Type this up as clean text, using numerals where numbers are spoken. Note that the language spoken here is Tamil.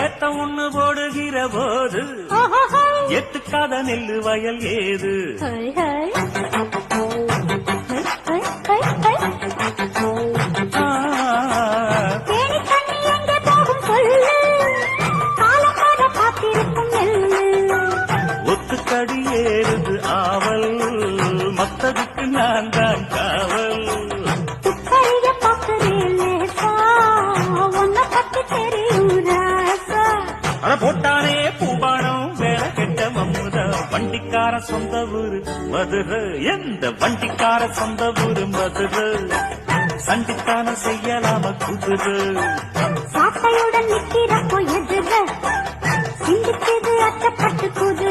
ஏத்த ஒண்ணு போடுகிற போது எத்துக்காத நெல்லு வயல் ஏது? ஒத்துக்கடி ஏறுது ஆவல், மத்ததுக்கு நான் தான் காவல். போட்டானே பூபானம் வேற கெட்ட மம்முதா. வண்டிக்கார சொந்த ஊரு மதுரை, எந்த வண்டிக்கார சொந்த ஊரு மதுரை. சண்டித்தான செய்யலாம குதிரை, சாட்டையுடன் நிற்கிறப்போ எதிர சிந்திச்சது அச்சப்பட்டு குதிரை.